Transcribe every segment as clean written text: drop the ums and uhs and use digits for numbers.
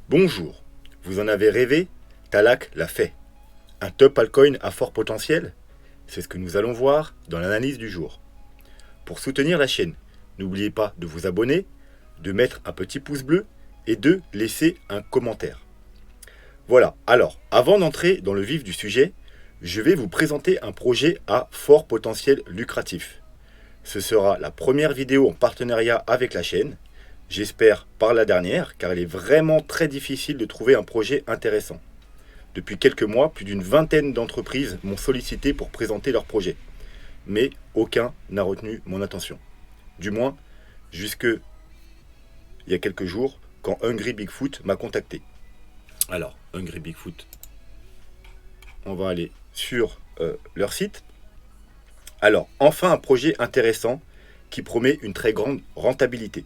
Bonjour, vous en avez rêvé? Talak l'a fait. Un top altcoin à fort potentiel? C'est ce que nous allons voir dans l'analyse du jour. Pour soutenir la chaîne, n'oubliez pas de vous abonner, de mettre un petit pouce bleu et de laisser un commentaire. Voilà, alors avant d'entrer dans le vif du sujet, je vais vous présenter un projet à fort potentiel lucratif. Ce sera la première vidéo en partenariat avec la chaîne. J'espère par la dernière, car il est vraiment très difficile de trouver un projet intéressant. Depuis quelques mois, plus d'une vingtaine d'entreprises m'ont sollicité pour présenter leur projet. Mais aucun n'a retenu mon attention. Du moins, jusque il y a quelques jours, quand Hungry Bigfoot m'a contacté. Alors, Hungry Bigfoot, on va aller sur leur site. Alors, enfin un projet intéressant qui promet une très grande rentabilité.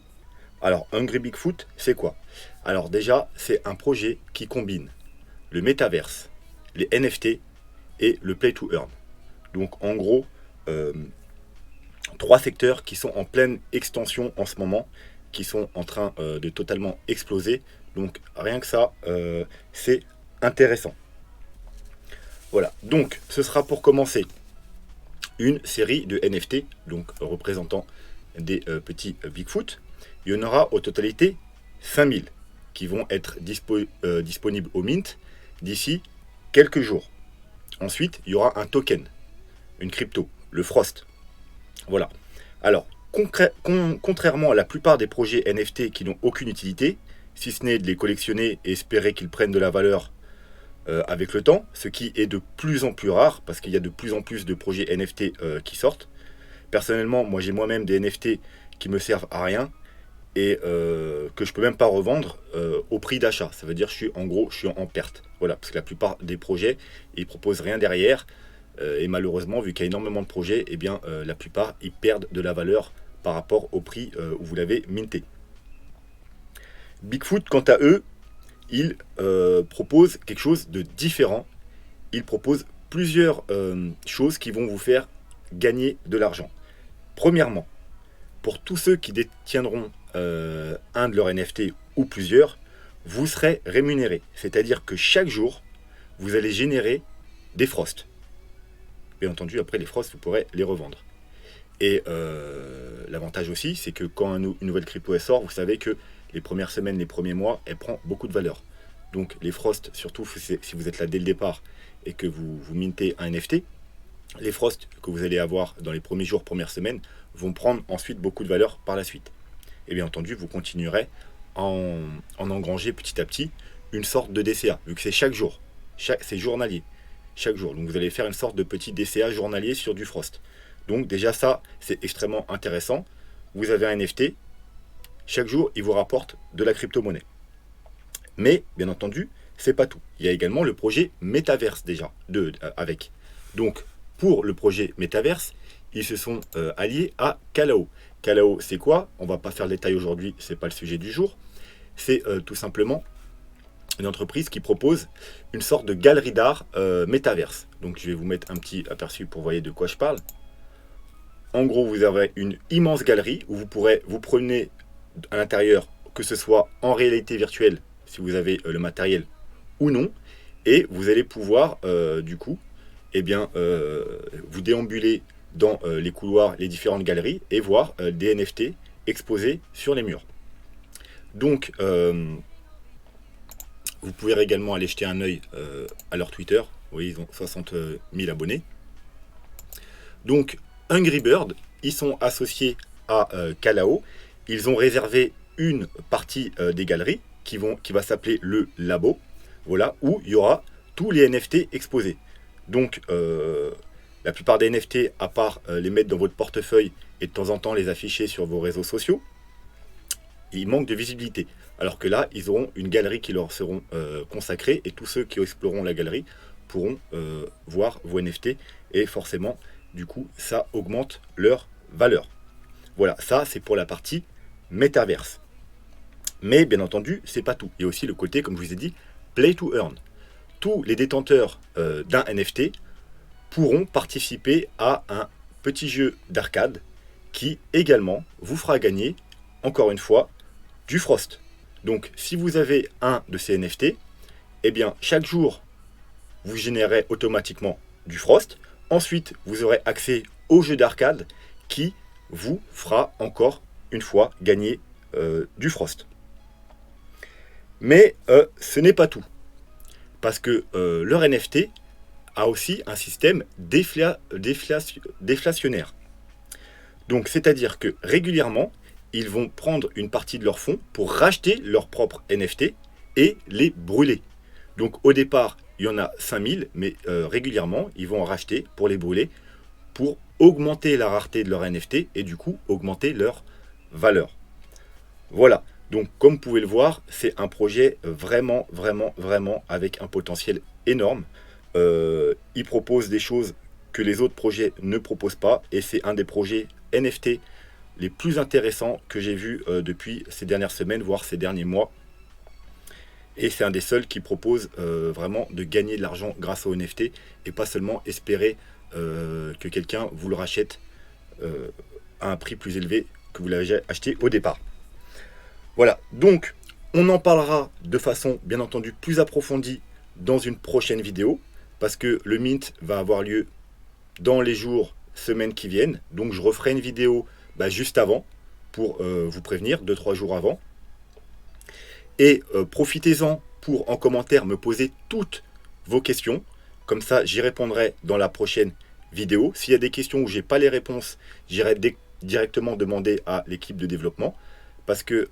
Alors, Hungry Bigfoot, c'est quoi? Alors déjà, c'est un projet qui combine le métaverse, les NFT et le play to earn. Donc en gros, trois secteurs qui sont en pleine extension en ce moment, qui sont en train de totalement exploser. Donc rien que ça, c'est intéressant. Voilà, donc ce sera pour commencer une série de NFT, donc représentant des petits Bigfoot. Il y en aura au totalité 5000 qui vont être disponibles au Mint d'ici quelques jours. Ensuite, il y aura un token, une crypto, le Frost. Voilà. Alors, contrairement à la plupart des projets NFT qui n'ont aucune utilité, si ce n'est de les collectionner et espérer qu'ils prennent de la valeur avec le temps, ce qui est de plus en plus rare, parce qu'il y a de plus en plus de projets NFT qui sortent. Personnellement, moi j'ai moi-même des NFT qui me servent à rien, et que je peux même pas revendre au prix d'achat. Ça veut dire que je suis en perte. Voilà, parce que la plupart des projets, ils proposent rien derrière. Et malheureusement, vu qu'il y a énormément de projets, eh bien, la plupart, ils perdent de la valeur par rapport au prix où vous l'avez minté. Bigfoot, quant à eux, ils proposent quelque chose de différent. Ils proposent plusieurs choses qui vont vous faire gagner de l'argent. Premièrement, pour tous ceux qui détiendront un de leurs NFT ou plusieurs, vous serez rémunéré. C'est-à-dire que chaque jour, vous allez générer des frosts. Bien entendu, après les frosts, vous pourrez les revendre. Et l'avantage aussi, c'est que quand une nouvelle crypto sort, vous savez que les premières semaines, les premiers mois, elle prend beaucoup de valeur. Donc les frosts, surtout si vous êtes là dès le départ et que vous mintez un NFT, les frosts que vous allez avoir dans les premiers jours, premières semaines, vont prendre ensuite beaucoup de valeur par la suite. Et bien entendu, vous continuerez en engranger petit à petit une sorte de DCA, vu que c'est chaque jour. C'est journalier, chaque jour. Donc vous allez faire une sorte de petit DCA journalier sur du Frost. Donc déjà ça, c'est extrêmement intéressant. Vous avez un NFT, chaque jour, il vous rapporte de la crypto-monnaie. Mais, bien entendu, c'est pas tout. Il y a également le projet Metaverse déjà, avec. Donc, pour le projet Metaverse, ils se sont alliés à Calao. Calao, c'est quoi? On va pas faire le détail aujourd'hui, c'est pas le sujet du jour. C'est tout simplement une entreprise qui propose une sorte de galerie d'art Metaverse. Donc je vais vous mettre un petit aperçu pour voir de quoi je parle. En gros, vous avez une immense galerie où vous prenez à l'intérieur, que ce soit en réalité virtuelle, si vous avez le matériel ou non, et vous allez pouvoir du coup, eh bien, vous déambuler dans les couloirs, les différentes galeries, et voir des NFT exposés sur les murs. Donc, vous pouvez également aller jeter un œil à leur Twitter. Vous voyez, ils ont 60 000 abonnés. Donc, Hungry Bird, ils sont associés à Calao. Ils ont réservé une partie des galeries qui va s'appeler le labo, voilà, où il y aura tous les NFT exposés. Donc, la plupart des NFT, à part les mettre dans votre portefeuille et de temps en temps les afficher sur vos réseaux sociaux, ils manquent de visibilité. Alors que là, ils auront une galerie qui leur seront consacrées, et tous ceux qui exploreront la galerie pourront voir vos NFT, et forcément, du coup, ça augmente leur valeur. Voilà, ça c'est pour la partie métaverse. Mais bien entendu, c'est pas tout. Il y a aussi le côté, comme je vous ai dit, play to earn. Tous les détenteurs d'un NFT pourront participer à un petit jeu d'arcade qui également vous fera gagner, encore une fois, du Frost. Donc si vous avez un de ces NFT, eh bien chaque jour, vous générez automatiquement du Frost. Ensuite, vous aurez accès au jeu d'arcade qui vous fera encore une fois gagner du Frost. Mais ce n'est pas tout. Parce que leur NFT a aussi un système déflationnaire. Donc, c'est-à-dire que régulièrement, ils vont prendre une partie de leurs fonds pour racheter leurs propres NFT et les brûler. Donc, au départ, il y en a 5000, mais régulièrement, ils vont en racheter pour les brûler, pour augmenter la rareté de leur NFT et du coup, augmenter leur valeur. Voilà. Donc, comme vous pouvez le voir, c'est un projet vraiment avec un potentiel énorme. Il propose des choses que les autres projets ne proposent pas et c'est un des projets NFT les plus intéressants que j'ai vus depuis ces dernières semaines, voire ces derniers mois. Et c'est un des seuls qui propose vraiment de gagner de l'argent grâce au NFT et pas seulement espérer que quelqu'un vous le rachète à un prix plus élevé que vous l'avez acheté au départ. Voilà, donc on en parlera de façon bien entendu plus approfondie dans une prochaine vidéo parce que le mint va avoir lieu dans les jours, semaines qui viennent. Donc je referai une vidéo juste avant pour vous prévenir, 2-3 jours avant. Et profitez-en pour en commentaire me poser toutes vos questions. Comme ça, j'y répondrai dans la prochaine vidéo. S'il y a des questions où je n'ai pas les réponses, j'irai directement demander à l'équipe de développement. Parce que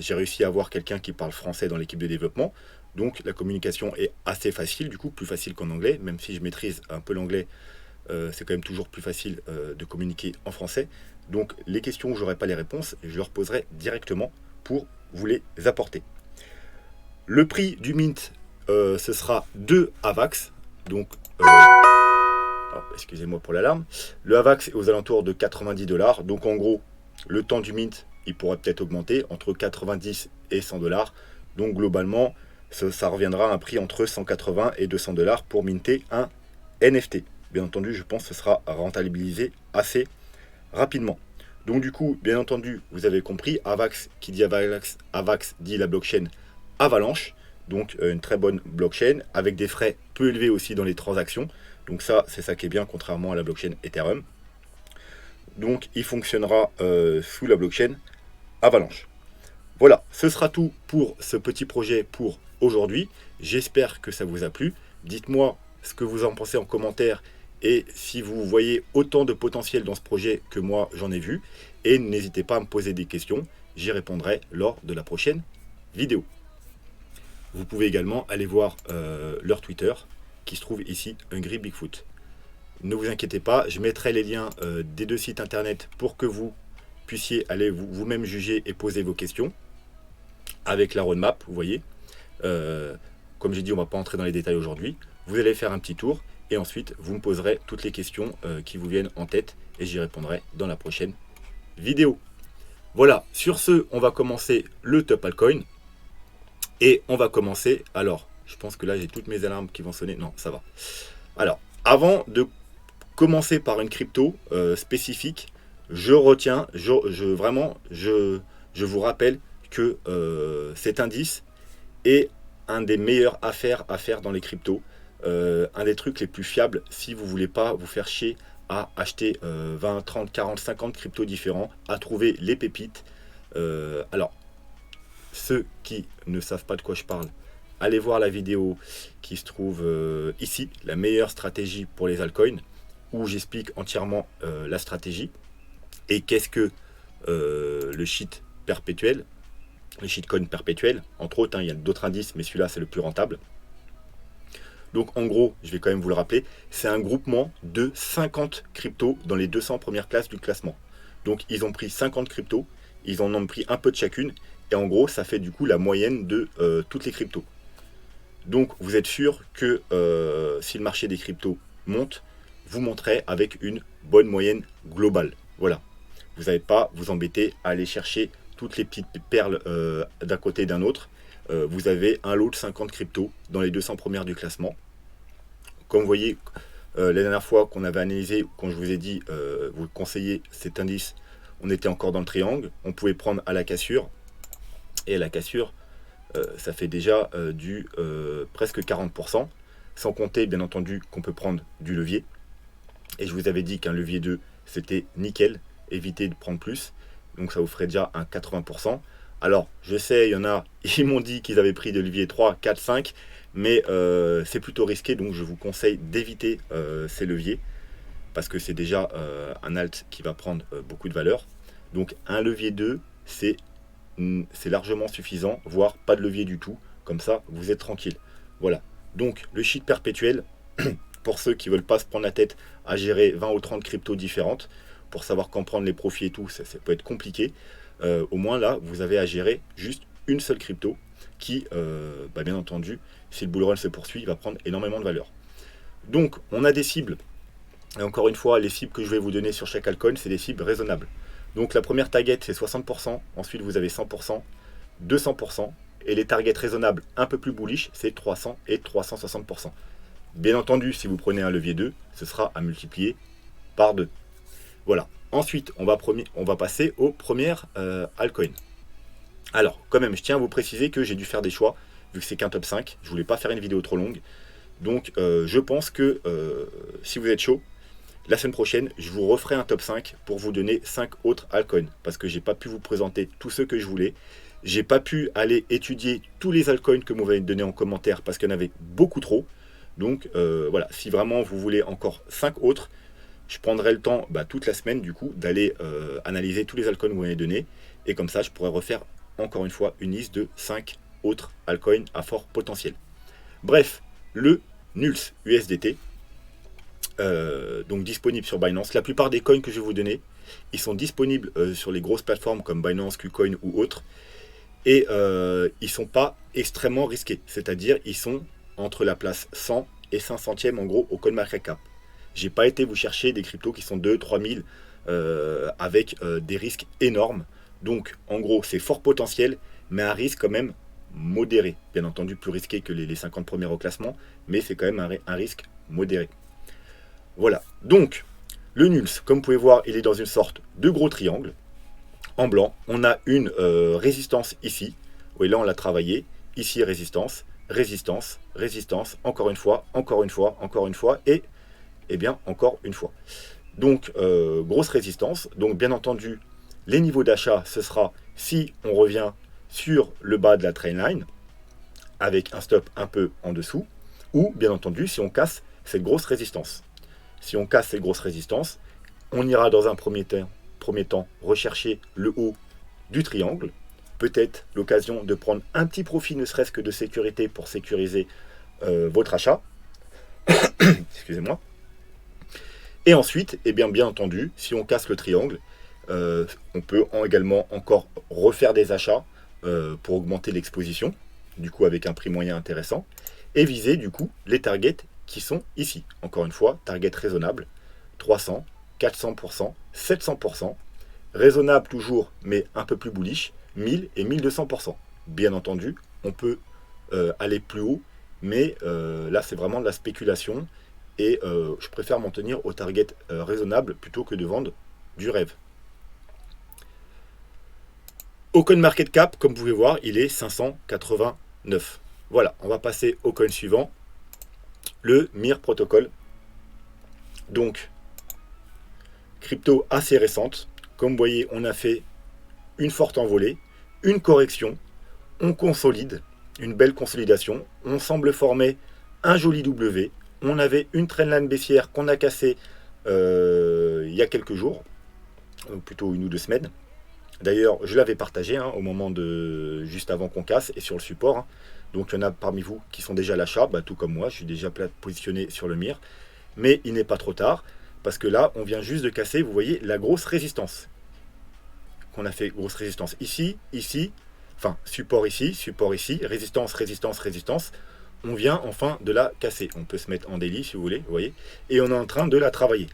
j'ai réussi à avoir quelqu'un qui parle français dans l'équipe de développement. Donc la communication est assez facile, du coup plus facile qu'en anglais. Même si je maîtrise un peu l'anglais, c'est quand même toujours plus facile de communiquer en français. Donc les questions où je n'aurai pas les réponses, je leur poserai directement pour vous les apporter. Le prix du mint, ce sera 2 AVAX. Donc, excusez-moi pour l'alarme. Le AVAX est aux alentours de 90$. Donc en gros, le temps du mint, il pourrait peut-être augmenter entre 90 et 100$. Donc globalement, ça reviendra à un prix entre 180 et 200$ pour minter un NFT. Bien entendu, je pense que ce sera rentabilisé assez rapidement. Donc du coup, bien entendu, vous avez compris, AVAX, qui dit AVAX dit la blockchain Avalanche. Donc une très bonne blockchain avec des frais peu élevés aussi dans les transactions. Donc ça, c'est ça qui est bien, contrairement à la blockchain Ethereum. Donc il fonctionnera sous la blockchain Avalanche. Voilà, ce sera tout pour ce petit projet pour aujourd'hui. J'espère que ça vous a plu. Dites-moi ce que vous en pensez en commentaire et si vous voyez autant de potentiel dans ce projet que moi j'en ai vu. Et n'hésitez pas à me poser des questions, j'y répondrai lors de la prochaine vidéo. Vous pouvez également aller voir leur Twitter qui se trouve ici, Hungry Bigfoot. Ne vous inquiétez pas, je mettrai les liens des 2 sites internet pour que vous puissiez aller vous-même juger et poser vos questions avec la roadmap, vous voyez. Comme j'ai dit, on ne va pas entrer dans les détails aujourd'hui. Vous allez faire un petit tour et ensuite vous me poserez toutes les questions qui vous viennent en tête et j'y répondrai dans la prochaine vidéo. Voilà, sur ce, on va commencer le top altcoin et on va commencer. Alors, je pense que là j'ai toutes mes alarmes qui vont sonner. Non, ça va. Alors, avant de commencer par une crypto spécifique, je vous rappelle que cet indice est un des meilleurs affaires à faire dans les cryptos. Un des trucs les plus fiables si vous voulez pas vous faire chier à acheter 20, 30, 40, 50 cryptos différents, à trouver les pépites. Alors, ceux qui ne savent pas de quoi je parle, allez voir la vidéo qui se trouve ici, la meilleure stratégie pour les altcoins, où j'explique entièrement la stratégie et qu'est-ce que le shit perpétuel, les shitcoins perpétuels, entre autres, il y a d'autres indices, mais celui-là c'est le plus rentable. Donc en gros, je vais quand même vous le rappeler, c'est un groupement de 50 cryptos dans les 200 premières classes du classement. Donc ils ont pris 50 cryptos, ils en ont pris un peu de chacune, et en gros ça fait du coup la moyenne de toutes les cryptos. Donc vous êtes sûr que si le marché des cryptos monte, vous monterez avec une bonne moyenne globale. Voilà. Vous n'allez pas vous embêter à aller chercher toutes les petites perles d'un côté et d'un autre. Vous avez un lot de 50 cryptos dans les 200 premières du classement. Comme vous voyez, la dernière fois qu'on avait analysé, quand je vous ai dit, vous conseillez cet indice, on était encore dans le triangle. On pouvait prendre à la cassure. Et la cassure, ça fait déjà du presque 40%, sans compter bien entendu qu'on peut prendre du levier. Et je vous avais dit qu'un levier 2, c'était nickel, évitez de prendre plus, donc ça vous ferait déjà un 80%. Alors, je sais, il y en a, ils m'ont dit qu'ils avaient pris des leviers 3, 4, 5, mais c'est plutôt risqué, donc je vous conseille d'éviter ces leviers, parce que c'est déjà un alt qui va prendre beaucoup de valeur. Donc un levier 2, c'est largement suffisant, voire pas de levier du tout, comme ça vous êtes tranquille. Voilà, donc le sheet perpétuel, pour ceux qui veulent pas se prendre la tête à gérer 20 ou 30 cryptos différentes, pour savoir quand prendre les profits et tout, ça peut être compliqué. Au moins là, vous avez à gérer juste une seule crypto qui, bien entendu, si le bull run se poursuit, va prendre énormément de valeur. Donc, on a des cibles. Et encore une fois, les cibles que je vais vous donner sur chaque altcoin, c'est des cibles raisonnables. Donc, la première target, c'est 60%. Ensuite, vous avez 100%, 200%. Et les targets raisonnables un peu plus bullish, c'est 300 et 360%. Bien entendu, si vous prenez un levier 2, ce sera à multiplier par 2. Voilà. Ensuite, on va passer aux premières altcoins. Alors, quand même, je tiens à vous préciser que j'ai dû faire des choix, vu que c'est qu'un top 5. Je voulais pas faire une vidéo trop longue. Donc, je pense que si vous êtes chaud, la semaine prochaine, je vous referai un top 5 pour vous donner 5 autres altcoins. Parce que j'ai pas pu vous présenter tous ceux que je voulais. J'ai pas pu aller étudier tous les altcoins que vous m'avez donné en commentaire parce qu'il y en avait beaucoup trop. Donc, voilà, si vraiment vous voulez encore 5 autres, je prendrai le temps toute la semaine du coup d'aller analyser tous les altcoins que vous m'avez donnés. Et comme ça, je pourrais refaire encore une fois une liste de 5 autres altcoins à fort potentiel. Bref, le Nulse USDT, donc disponible sur Binance. La plupart des coins que je vais vous donner, ils sont disponibles sur les grosses plateformes comme Binance, KuCoin ou autres. Et ils ne sont pas extrêmement risqués. C'est-à-dire, ils sont entre la place 100 et 500e en gros au CoinMarketCap. J'ai pas été vous chercher des cryptos qui sont 2-3 000 avec des risques énormes. Donc, en gros, c'est fort potentiel, mais un risque quand même modéré. Bien entendu, plus risqué que les 50 premiers au classement, mais c'est quand même un risque modéré. Voilà. Donc, le Nulse, comme vous pouvez voir, il est dans une sorte de gros triangle. En blanc, on a une résistance ici. Oui, là, on l'a travaillé. Ici, résistance, résistance, résistance, encore une fois, encore une fois, encore une fois, et bien, encore une fois. Donc, grosse résistance. Donc, bien entendu, les niveaux d'achat, ce sera si on revient sur le bas de la trendline, avec un stop un peu en dessous, ou, bien entendu, si on casse cette grosse résistance. Si on casse cette grosse résistance, on ira dans un premier temps rechercher le haut du triangle, peut-être l'occasion de prendre un petit profit, ne serait-ce que de sécurité pour sécuriser votre achat. Excusez-moi. Et ensuite, bien entendu, si on casse le triangle, on peut également encore refaire des achats pour augmenter l'exposition, du coup avec un prix moyen intéressant, et viser du coup les targets qui sont ici. Encore une fois, target raisonnable, 300, 400%, 700%, raisonnable toujours, mais un peu plus bullish, 1000 et 1200%. Bien entendu, on peut aller plus haut, mais là c'est vraiment de la spéculation, et je préfère m'en tenir au target raisonnable plutôt que de vendre du rêve. Au CoinMarketCap, comme vous pouvez voir, il est 589. Voilà, on va passer au coin suivant, le MIR Protocol. Donc, crypto assez récente. Comme vous voyez, on a fait une forte envolée, une correction, on consolide, une belle consolidation. On semble former un joli W. On avait une trendline baissière qu'on a cassée il y a quelques jours, ou plutôt 1 ou 2 semaines. D'ailleurs, je l'avais partagé au moment de juste avant qu'on casse et sur le support. Donc, il y en a parmi vous qui sont déjà à l'achat, tout comme moi. Je suis déjà positionné sur le MIR. Mais il n'est pas trop tard parce que là, on vient juste de casser, vous voyez, la grosse résistance. Qu'on a fait grosse résistance ici, ici, enfin, support ici, résistance, résistance, résistance. On vient enfin de la casser. On peut se mettre en daily si vous voulez, vous voyez. Et on est en train de la travailler.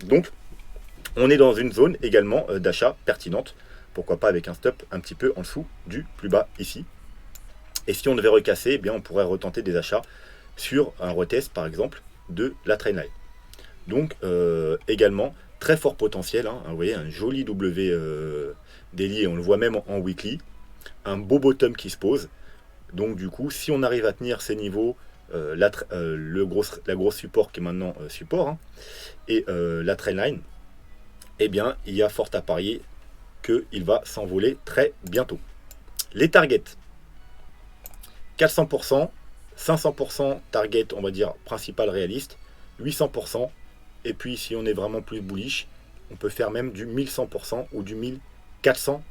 Donc, on est dans une zone également d'achat pertinente. Pourquoi pas avec un stop un petit peu en dessous du plus bas ici. Et si on devait recasser, on pourrait retenter des achats sur un retest par exemple de la trendline. Donc également très fort potentiel. Vous voyez un joli W daily, et on le voit même en weekly. un beau bottom qui se pose. Donc du coup, si on arrive à tenir ces niveaux, la grosse support qui est maintenant support, hein, et la trendline, eh bien, il y a fort à parier qu'il va s'envoler très bientôt. Les targets, 400%, 500% target, on va dire, principal réaliste, 800%, et puis si on est vraiment plus bullish, on peut faire même du 1100% ou du 1400%.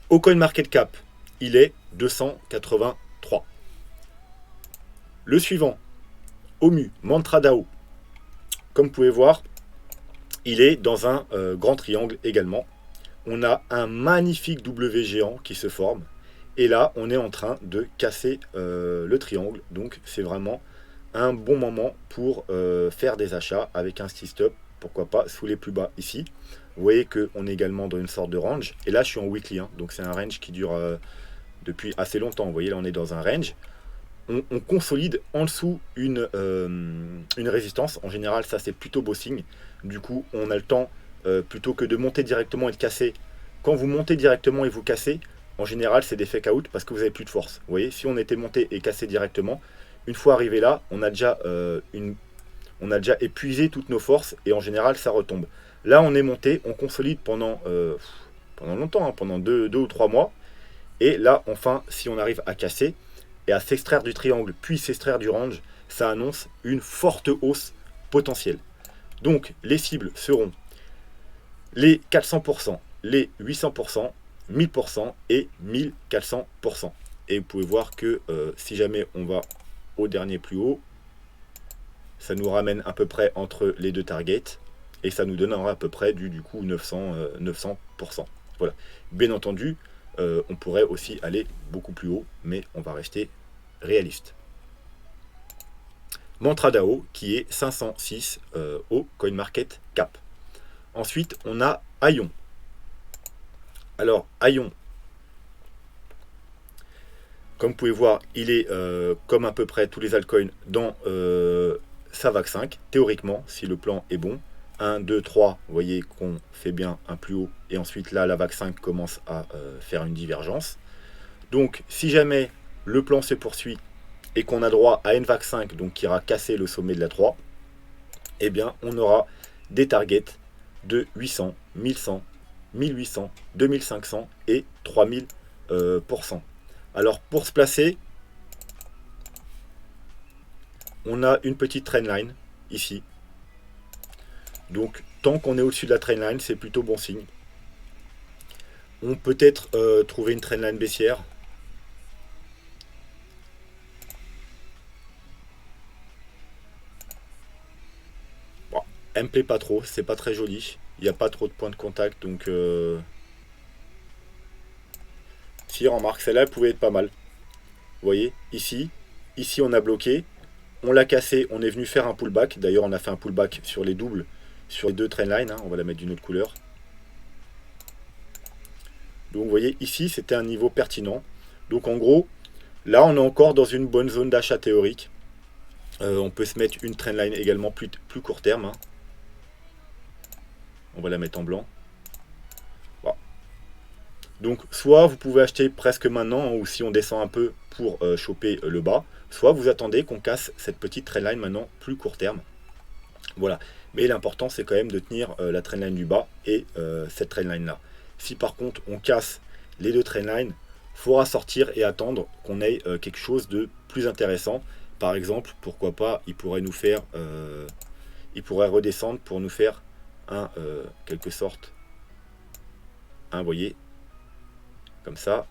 Au CoinMarketCap, il est 283. Le suivant, OMU, Mantra DAO. Comme vous pouvez voir, il est dans un grand triangle également. On a un magnifique W géant qui se forme. Et là, on est en train de casser le triangle. Donc, c'est vraiment un bon moment pour faire des achats avec un stop stop. Pourquoi pas sous les plus bas ici. Vous voyez qu'on est également dans une sorte de range. Et là, je suis en weekly. Hein, donc, c'est un range qui dure depuis assez longtemps. Vous voyez, là, on est dans un range. On consolide en dessous une résistance. En général, ça, c'est plutôt beau signe. Du coup, on a le temps, plutôt que de monter directement et de casser. Quand vous montez directement et vous cassez, en général, c'est des fake out parce que vous n'avez plus de force. Vous voyez, si on était monté et cassé directement, une fois arrivé là, on a déjà épuisé toutes nos forces et en général, ça retombe. Là, on est monté, on consolide pendant longtemps, hein, pendant 2 ou 3 mois. Et là, enfin, si on arrive à casser et à s'extraire du triangle, puis s'extraire du range, ça annonce une forte hausse potentielle. Donc, les cibles seront les 400%, les 800%, 1000% et 1400%. Et vous pouvez voir que si jamais on va au dernier plus haut, ça nous ramène à peu près entre les deux targets et ça nous donnera à peu près du coup 900%. Voilà. Bien entendu, on pourrait aussi aller beaucoup plus haut, mais on va rester réaliste. Mantra DAO qui est 506 au CoinMarketCap. Ensuite, on a Aion. Alors, Aion, comme vous pouvez voir, il est comme à peu près tous les altcoins dans sa vague 5, théoriquement, si le plan est bon. 1, 2, 3, vous voyez qu'on fait bien un plus haut, et ensuite là, la vague 5 commence à faire une divergence. Donc, si jamais le plan se poursuit et qu'on a droit à une vague 5, donc qui ira casser le sommet de la 3, eh bien, on aura des targets de 800, 1100, 1800, 2500 et 3000%. Alors, pour se placer, on a une petite trendline ici. Donc, tant qu'on est au-dessus de la trendline, c'est plutôt bon signe. On peut peut-être trouver une trendline baissière. Bon, elle me plaît pas trop, c'est pas très joli. Il n'y a pas trop de points de contact, donc... Si, remarque, celle-là, elle pouvait être pas mal. Vous voyez, ici on a bloqué. On l'a cassé, on est venu faire un pullback. D'ailleurs, on a fait un pullback sur les doubles, sur les deux trendlines. Hein. On va la mettre d'une autre couleur. Donc, vous voyez, ici, c'était un niveau pertinent. Donc, en gros, là, on est encore dans une bonne zone d'achat théorique. On peut se mettre une trendline également plus court terme. Hein. On va la mettre en blanc. Voilà. Donc, soit vous pouvez acheter presque maintenant, ou si on descend un peu pour choper le bas, soit vous attendez qu'on casse cette petite trendline maintenant plus court terme. Voilà. Mais l'important, c'est quand même de tenir la trendline du bas et cette trendline là. Si par contre on casse les deux trendlines, il faudra sortir et attendre qu'on ait quelque chose de plus intéressant. Par exemple, pourquoi pas, il pourrait nous faire, il pourrait redescendre pour nous faire un quelque sorte, un, vous voyez, comme ça,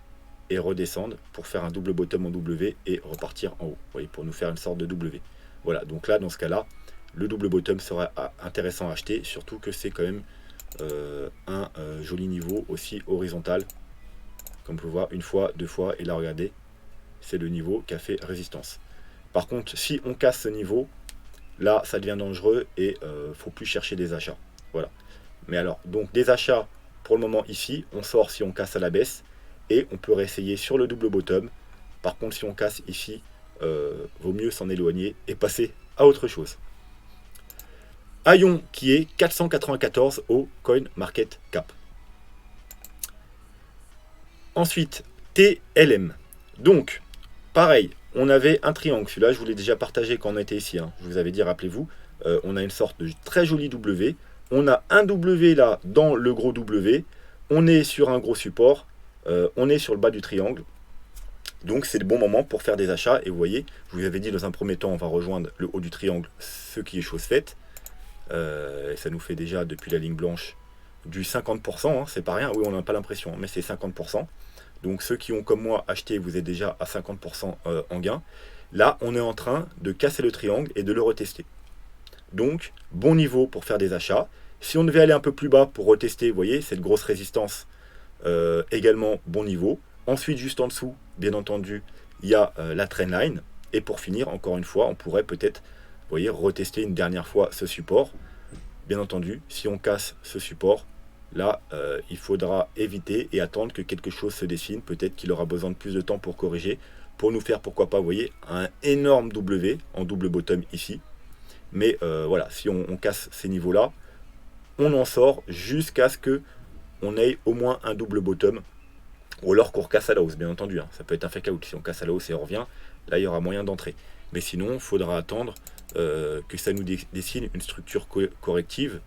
et redescendre pour faire un double bottom en W et repartir en haut, vous voyez, pour nous faire une sorte de W. Voilà, donc là, dans ce cas-là, le double bottom serait intéressant à acheter, surtout que c'est quand même un joli niveau aussi horizontal, comme vous pouvez voir, une fois, deux fois, et là, regardez, c'est le niveau qui a fait résistance. Par contre, si on casse ce niveau, là, ça devient dangereux et faut plus chercher des achats. Voilà. Mais alors, donc des achats, pour le moment ici, on sort si on casse à la baisse, et on peut réessayer sur le double bottom. Par contre, si on casse ici, vaut mieux s'en éloigner et passer à autre chose. Aion qui est 494 au CoinMarketCap. Ensuite, TLM. Donc, pareil, on avait un triangle. Celui-là, je vous l'ai déjà partagé quand on était ici. Hein. Je vous avais dit, rappelez-vous, on a une sorte de très joli W. On a un W là dans le gros W. On est sur un gros support. On est sur le bas du triangle. Donc c'est le bon moment pour faire des achats. Et vous voyez, je vous avais dit dans un premier temps, on va rejoindre le haut du triangle, ce qui est chose faite. Et ça nous fait déjà, depuis la ligne blanche, du 50%. Hein, c'est pas rien. Oui, on n'a pas l'impression, mais c'est 50%. Donc ceux qui ont comme moi acheté, vous êtes déjà à 50% en gain. Là, on est en train de casser le triangle et de le retester. Donc, bon niveau pour faire des achats. Si on devait aller un peu plus bas pour retester, vous voyez, cette grosse résistance, également bon niveau. Ensuite, juste en dessous, bien entendu, il y a la trendline. Et pour finir, encore une fois, on pourrait peut-être, vous voyez, retester une dernière fois ce support. Bien entendu, si on casse ce support, là, il faudra éviter et attendre que quelque chose se dessine. Peut-être qu'il aura besoin de plus de temps pour corriger, pour nous faire, pourquoi pas, vous voyez, un énorme W en double bottom ici. Mais voilà, si on casse ces niveaux-là, on en sort jusqu'à ce que on ait au moins un double bottom. Ou alors qu'on casse à la hausse, bien entendu. Hein. Ça peut être un fake out. Si on casse à la hausse et on revient, là, il y aura moyen d'entrer. Mais sinon, il faudra attendre que ça nous dessine une structure corrective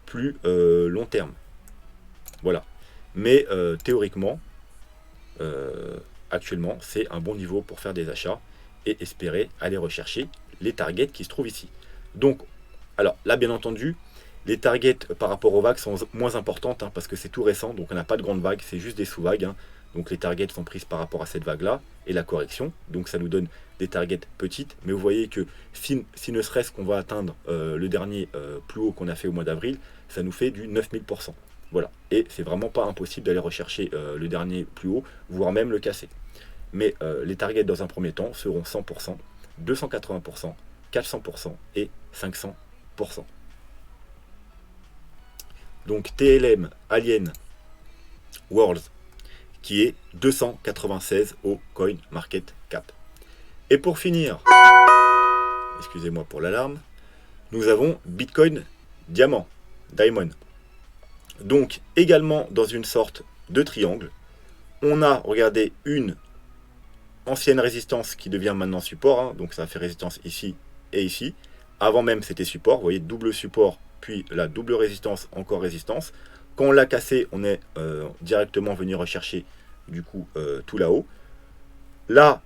plus long terme. Voilà. Mais théoriquement, actuellement, c'est un bon niveau pour faire des achats et espérer aller rechercher les targets qui se trouvent ici. Donc, alors là, bien entendu, les targets par rapport aux vagues sont moins importantes hein, parce que c'est tout récent, donc on n'a pas de grande vague, c'est juste des sous-vagues. Hein. Donc les targets sont prises par rapport à cette vague-là et la correction. Donc ça nous donne des targets petites, mais vous voyez que si ne serait-ce qu'on va atteindre le dernier plus haut qu'on a fait au mois d'avril, ça nous fait du 9000%. Voilà. Et c'est vraiment pas impossible d'aller rechercher le dernier plus haut, voire même le casser. Mais les targets dans un premier temps seront 100%, 280%, 400% et 500%. Donc TLM Alien Worlds qui est 296 au Coin Market Cap. Et pour finir, excusez-moi pour l'alarme, nous avons Bitcoin Diamond. Donc également dans une sorte de triangle, on a, regardez, une ancienne résistance qui devient maintenant support, hein, donc ça fait résistance ici et ici. Avant même c'était support, vous voyez, double support, puis la double résistance, encore résistance. Quand on l'a cassé, on est directement venu rechercher du coup tout là-haut. Là,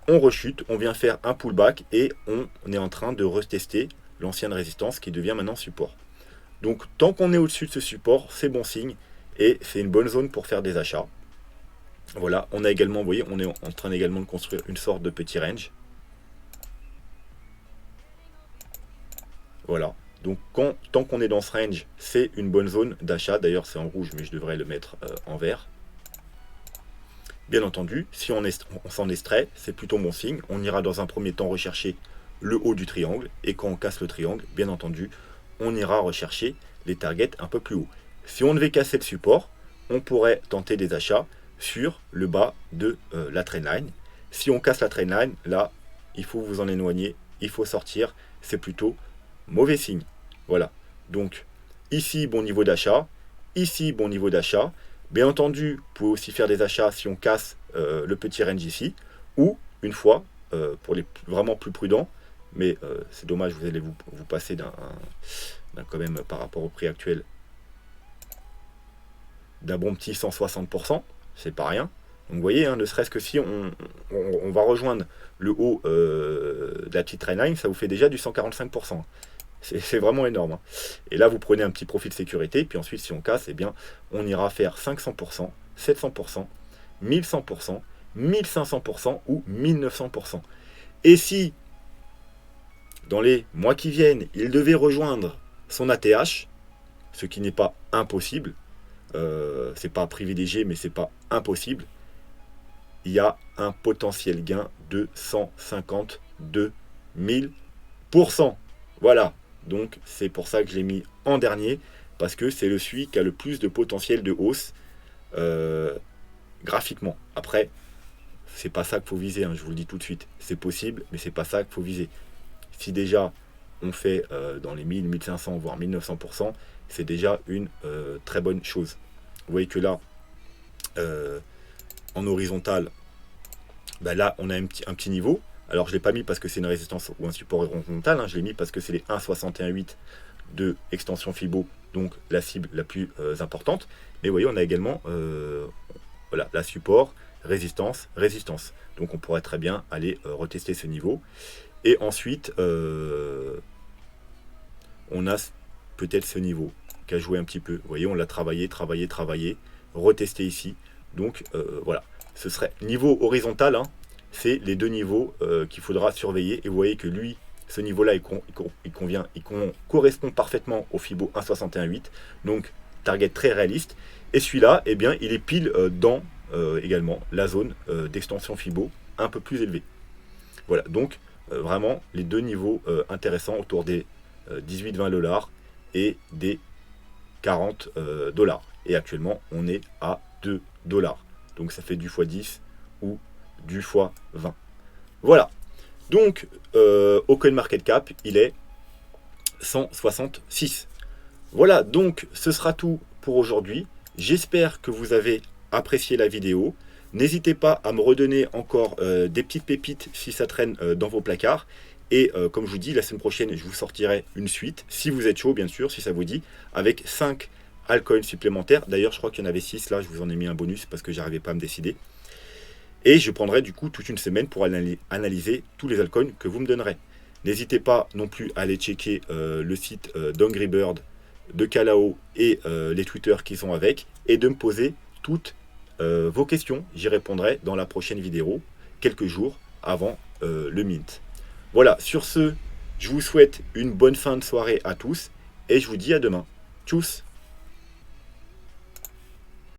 on rechute, on vient faire un pullback et on est en train de retester l'ancienne résistance qui devient maintenant support. Donc tant qu'on est au-dessus de ce support, c'est bon signe et c'est une bonne zone pour faire des achats. Voilà, on a également, vous voyez, on est en train également de construire une sorte de petit range. Voilà, donc tant qu'on est dans ce range, c'est une bonne zone d'achat. D'ailleurs, c'est en rouge, mais je devrais le mettre en vert. Bien entendu, si on s'en extrait, c'est plutôt bon signe. On ira dans un premier temps rechercher le haut du triangle. Et quand on casse le triangle, bien entendu, on ira rechercher les targets un peu plus haut. Si on devait casser le support, on pourrait tenter des achats sur le bas de la trendline. Si on casse la trendline, là, il faut vous en éloigner, il faut sortir. C'est plutôt mauvais signe. Voilà. Donc, ici, bon niveau d'achat. Ici, bon niveau d'achat. Bien entendu, vous pouvez aussi faire des achats si on casse le petit range ici. Ou, une fois, pour les vraiment plus prudents, mais c'est dommage, vous allez vous passer d'un quand même par rapport au prix actuel d'un bon petit 160%, c'est pas rien. Donc vous voyez, hein, ne serait-ce que si on va rejoindre le haut de la petite trendline, ça vous fait déjà du 145%. C'est vraiment énorme. Hein. Et là, vous prenez un petit profit de sécurité, puis ensuite, si on casse, eh bien, on ira faire 500%, 700%, 1100%, 1500% ou 1900%. Et si, dans les mois qui viennent, il devait rejoindre son ATH, ce qui n'est pas impossible, c'est pas privilégié, mais c'est pas impossible, il y a un potentiel gain de 152 000%. Voilà. Donc c'est pour ça que je l'ai mis en dernier, parce que c'est celui qui a le plus de potentiel de hausse graphiquement. Après, c'est pas ça qu'il faut viser, hein, je vous le dis tout de suite. C'est possible, mais c'est pas ça qu'il faut viser. Si déjà on fait dans les 1000, 1500, voire 1900%, c'est déjà une très bonne chose. Vous voyez que là, en horizontal, bah là on a un petit niveau. Alors je ne l'ai pas mis parce que c'est une résistance ou un support horizontal, hein. Je l'ai mis parce que c'est les 1,61,8 de extension Fibo, donc la cible la plus importante. Mais vous voyez, on a également voilà, la support, résistance, résistance. Donc on pourrait très bien aller retester ce niveau. Et ensuite, on a peut-être ce niveau qui a joué un petit peu. Vous voyez, on l'a travaillé, retesté ici. Donc voilà, ce serait niveau horizontal, hein, c'est les deux niveaux qu'il faudra surveiller. Et vous voyez que lui, ce niveau-là, il correspond parfaitement au Fibo 1,61,8. Donc target très réaliste. Et celui-là, eh bien, il est pile dans également la zone d'extension Fibo un peu plus élevée. Voilà, donc vraiment les deux niveaux intéressants autour des 18-20 dollars et des 40 dollars. Et actuellement, on est à 2 dollars. Donc ça fait du x10 ou du x20. Voilà. Donc au CoinMarketCap, il est 166. Voilà, donc ce sera tout pour aujourd'hui. J'espère que vous avez apprécié la vidéo. N'hésitez pas à me redonner encore des petites pépites si ça traîne dans vos placards. Et comme je vous dis, la semaine prochaine, je vous sortirai une suite, si vous êtes chaud bien sûr, si ça vous dit, avec 5 altcoins supplémentaires. D'ailleurs, je crois qu'il y en avait 6, là je vous en ai mis un bonus parce que j'arrivais pas à me décider. Et je prendrai du coup toute une semaine pour analyser tous les altcoins que vous me donnerez. N'hésitez pas non plus à aller checker le site d'Angry Bird, de Calao et les Twitter qui sont avec, et de me poser toutes vos questions. J'y répondrai dans la prochaine vidéo, quelques jours avant le mint. Voilà, sur ce, je vous souhaite une bonne fin de soirée à tous, et je vous dis à demain. Tchuss!